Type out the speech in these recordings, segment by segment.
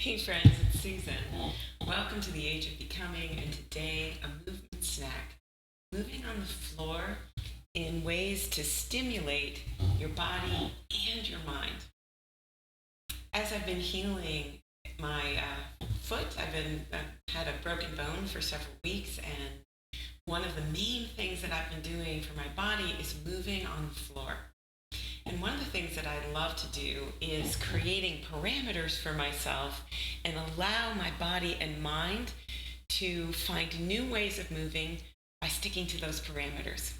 Hey friends, it's Susan. Welcome to the Age of Becoming, and today a movement snack. Moving on the floor in ways to stimulate your body and your mind. As I've been healing my foot, I've had a broken bone for several weeks, and one of the main things that I've been doing for my body is moving on the floor. And one of the things that I love to do is creating parameters for myself and allow my body and mind to find new ways of moving by sticking to those parameters.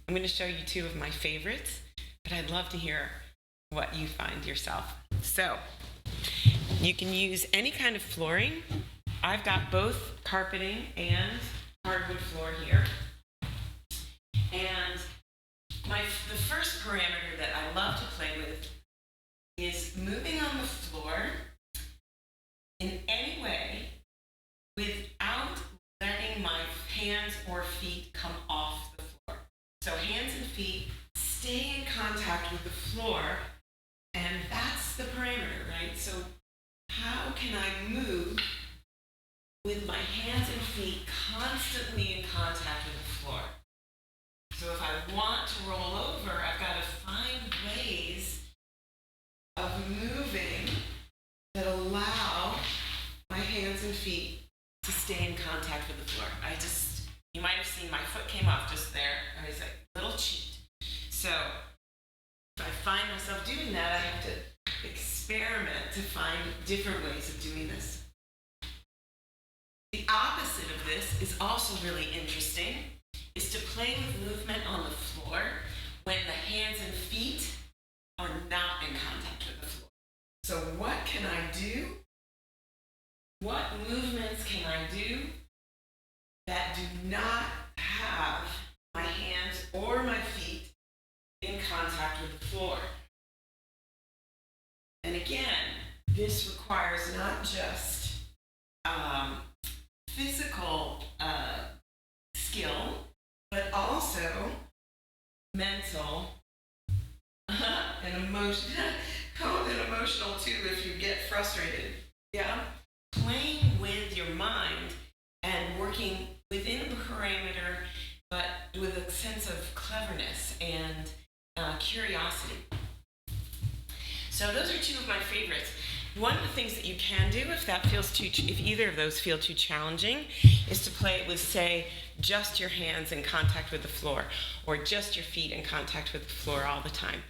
I'm going to show you two of my favorites, but I'd love to hear what you find yourself. So, you can use any kind of flooring. I've got both carpeting and hardwood floor here. And the first parameter that I love to play with is moving on the floor in any way without letting my hands or feet come off the floor. So hands and feet stay in contact with the floor, and that's the parameter, right? So how can I move with my hands and feet constantly in contact with the floor? So if I want to roll over, I've got to find ways of moving that allow my hands and feet to stay in contact with the floor. You might have seen my foot came off just there. I was like, little cheat. So if I find myself doing that, I have to experiment to find different ways of doing this. The opposite of this is also really interesting, is to play with movement on the floor when the hands and feet are not in contact with the floor. So what can I do? What movements can I do that do not have my hands or my feet in contact with the floor? And again, this requires not just physical skill, but also mental and emotional too if you get frustrated. Yeah? Playing with your mind and working within a parameter, but with a sense of cleverness and curiosity. So those are two of my favorites. One of the things that you can do if either of those feel too challenging is to play it with, say, just your hands in contact with the floor, or just your feet in contact with the floor all the time,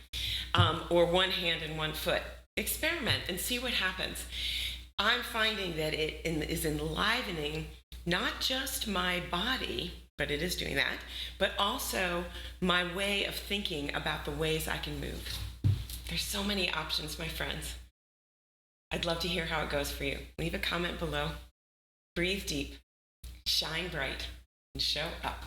or one hand and one foot. Experiment and see what happens. I'm finding that it is enlivening not just my body, but it is doing that, but also my way of thinking about the ways I can move. There's so many options, my friends. I'd love to hear how it goes for you. Leave a comment below. Breathe deep, shine bright, and show up.